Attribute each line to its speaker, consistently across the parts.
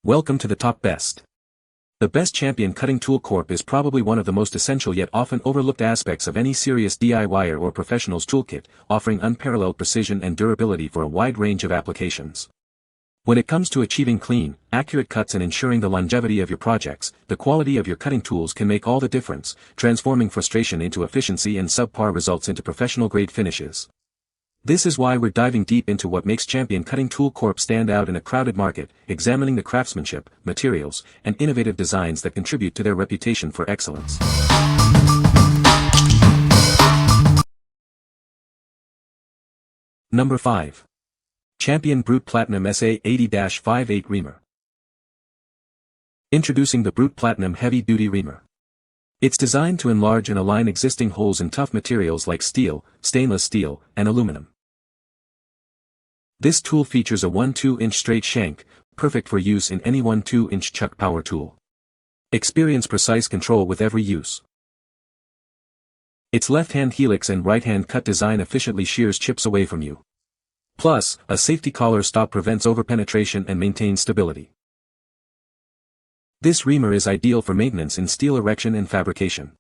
Speaker 1: Welcome to the top best. The best Champion Cutting Tool Corp is probably one of the most essential yet often overlooked aspects of any serious DIYer or professional's toolkit, offering unparalleled precision and durability for a wide range of applications. When it comes to achieving clean, accurate cuts and ensuring the longevity of your projects, the quality of your cutting tools can make all the difference, transforming frustration into efficiency and subpar results into professional-grade finishes. This is why we're diving deep into what makes Champion Cutting Tool Corp stand out in a crowded market, examining the craftsmanship, materials, and innovative designs that contribute to their reputation for excellence. Number 5. Champion Brute Platinum SA80-58 Reamer. Introducing the Brute Platinum Heavy Duty Reamer. It's designed to enlarge and align existing holes in tough materials like steel, stainless steel, and aluminum. This tool features a 1-2-inch straight shank, perfect for use in any 1-2-inch chuck power tool. Experience precise control with every use. Its left-hand helix and right-hand cut design efficiently shears chips away from you. Plus, a safety collar stop prevents overpenetration and maintains stability. This reamer is ideal for maintenance in steel erection and fabrication.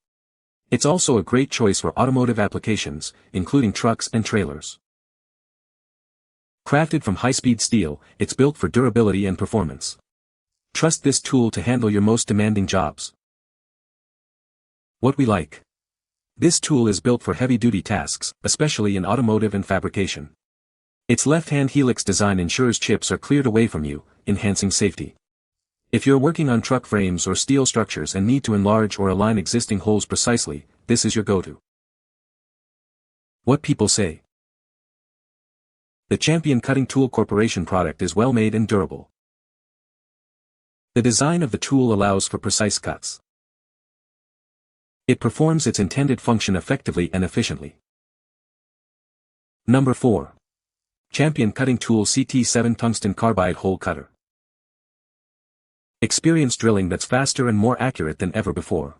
Speaker 1: It's also a great choice for automotive applications, including trucks and trailers. Crafted from high-speed steel, it's built for durability and performance. Trust this tool to handle your most demanding jobs. What we like. This tool is built for heavy-duty tasks, especially in automotive and fabrication. Its left-hand helix design ensures chips are cleared away from you, enhancing safety. If you're working on truck frames or steel structures and need to enlarge or align existing holes precisely, this is your go-to. What people say. The Champion Cutting Tool Corporation product is well made and durable. The design of the tool allows for precise cuts. It performs its intended function effectively and efficiently. Number 4. Champion Cutting Tool CT7 Tungsten Carbide Hole Cutter. Experience drilling that's faster and more accurate than ever before.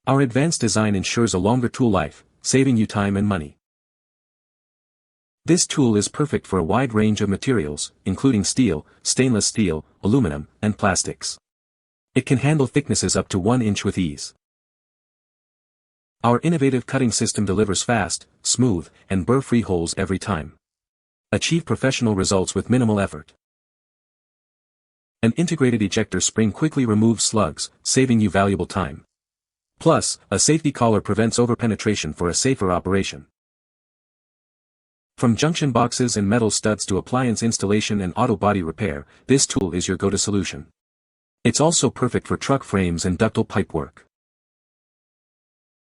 Speaker 1: Our advanced design ensures a longer tool life, saving you time and money. This tool is perfect for a wide range of materials, including steel, stainless steel, aluminum, and plastics. It can handle thicknesses up to 1 inch with ease. Our innovative cutting system delivers fast, smooth, and burr-free holes every time. Achieve professional results with minimal effort. An integrated ejector spring quickly removes slugs, saving you valuable time. Plus, a safety collar prevents overpenetration for a safer operation. From junction boxes and metal studs to appliance installation and auto body repair, this tool is your go-to solution. It's also perfect for truck frames and ductile pipe work.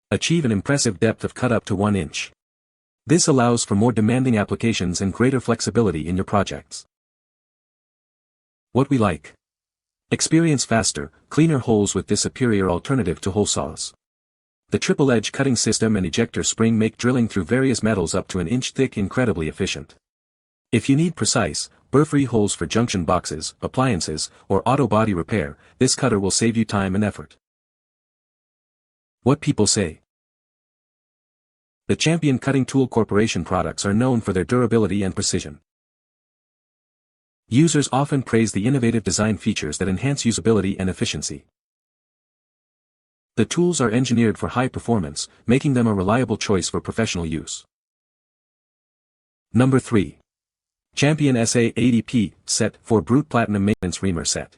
Speaker 1: Achieve an impressive depth of cut up to 1 inch. This allows for more demanding applications and greater flexibility in your projects. What we like. Experience faster, cleaner holes with this superior alternative to hole saws. The triple-edge cutting system and ejector spring make drilling through various metals up to 1 inch thick incredibly efficient. If you need precise, burr-free holes for junction boxes, appliances, or auto body repair, this cutter will save you time and effort. What people say. The Champion Cutting Tool Corporation products are known for their durability and precision. Users often praise the innovative design features that enhance usability and efficiency. The tools are engineered for high performance, making them a reliable choice for professional use. Number 3. Champion SA80P Set for Brute Platinum Maintenance Reamer Set.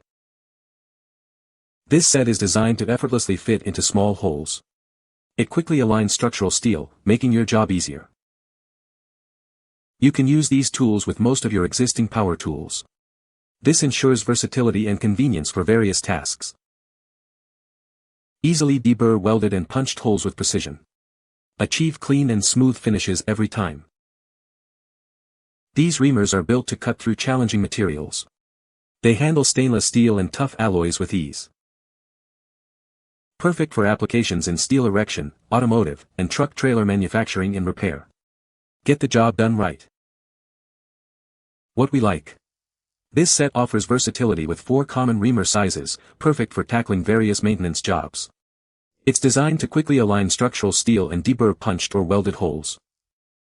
Speaker 1: This set is designed to effortlessly fit into small holes. It quickly aligns structural steel, making your job easier. You can use these tools with most of your existing power tools. This ensures versatility and convenience for various tasks. Easily deburr welded and punched holes with precision. Achieve clean and smooth finishes every time. These reamers are built to cut through challenging materials. They handle stainless steel and tough alloys with ease. Perfect for applications in steel erection, automotive, and truck trailer manufacturing and repair. Get the job done right. What we like. This set offers versatility with 4 common reamer sizes, perfect for tackling various maintenance jobs. It's designed to quickly align structural steel and deburr punched or welded holes.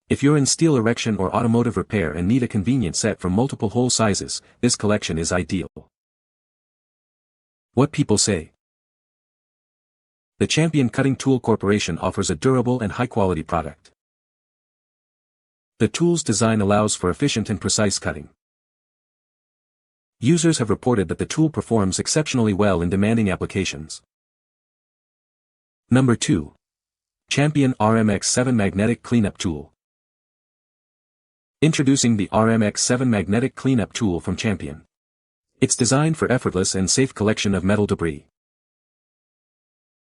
Speaker 1: If you're in steel erection or automotive repair and need a convenient set for multiple hole sizes, this collection is ideal. What people say. The Champion Cutting Tool Corporation offers a durable and high-quality product. The tool's design allows for efficient and precise cutting. Users have reported that the tool performs exceptionally well in demanding applications. Number 2. Champion RMX7 Magnetic Cleanup Tool. Introducing the RMX7 Magnetic Cleanup Tool from Champion. It's designed for effortless and safe collection of metal debris.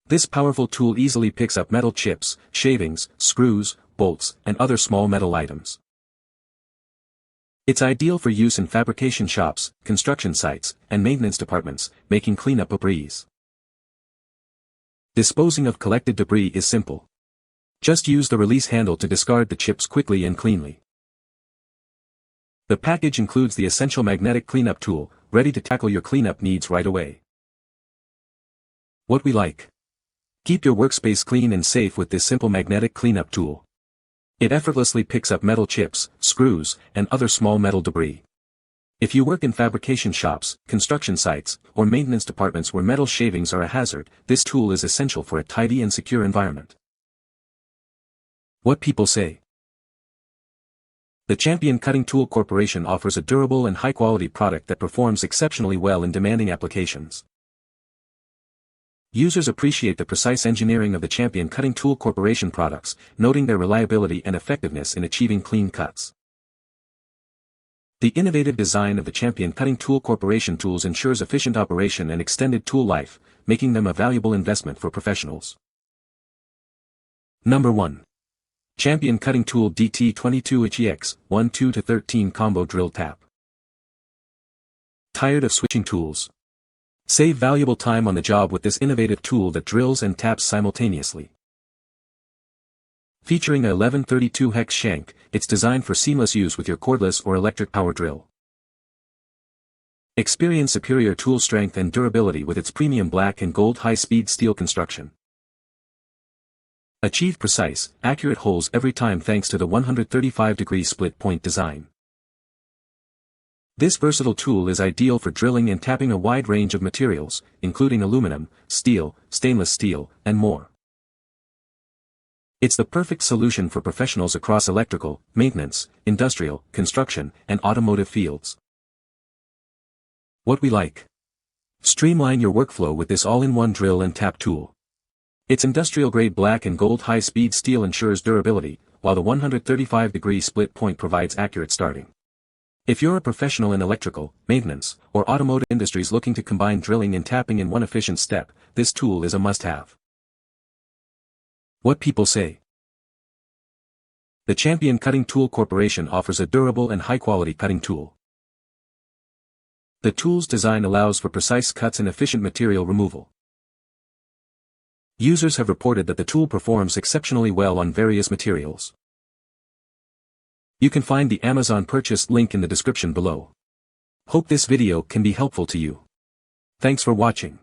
Speaker 1: This powerful tool easily picks up metal chips, shavings, screws, bolts, and other small metal items. It's ideal for use in fabrication shops, construction sites, and maintenance departments, making cleanup a breeze. Disposing of collected debris is simple. Just use the release handle to discard the chips quickly and cleanly. The package includes the essential magnetic cleanup tool, ready to tackle your cleanup needs right away. What we like. Keep your workspace clean and safe with this simple magnetic cleanup tool. It effortlessly picks up metal chips, screws, and other small metal debris. If you work in fabrication shops, construction sites, or maintenance departments where metal shavings are a hazard, this tool is essential for a tidy and secure environment. What people say. The Champion Cutting Tool Corporation offers a durable and high-quality product that performs exceptionally well in demanding applications. Users appreciate the precise engineering of the Champion Cutting Tool Corporation products, noting their reliability and effectiveness in achieving clean cuts. The innovative design of the Champion Cutting Tool Corporation tools ensures efficient operation and extended tool life, making them a valuable investment for professionals. Number 1. Champion Cutting Tool DT22HEX 1-2-13 Combo Drill Tap. Tired of switching tools? Save valuable time on the job with this innovative tool that drills and taps simultaneously. Featuring a 11-32 hex shank, it's designed for seamless use with your cordless or electric power drill. Experience superior tool strength and durability with its premium black and gold high-speed steel construction. Achieve precise, accurate holes every time thanks to the 135-degree split point design. This versatile tool is ideal for drilling and tapping a wide range of materials, including aluminum, steel, stainless steel, and more. It's the perfect solution for professionals across electrical, maintenance, industrial, construction, and automotive fields. What we like. Streamline your workflow with this all-in-one drill and tap tool. Its industrial-grade black and gold high-speed steel ensures durability, while the 135-degree split point provides accurate starting. If you're a professional in electrical, maintenance, or automotive industries looking to combine drilling and tapping in one efficient step, this tool is a must-have. What people say. The Champion Cutting Tool Corporation offers a durable and high-quality cutting tool. The tool's design allows for precise cuts and efficient material removal. Users have reported that the tool performs exceptionally well on various materials. You can find the Amazon purchase link in the description below. Hope this video can be helpful to you. Thanks for watching.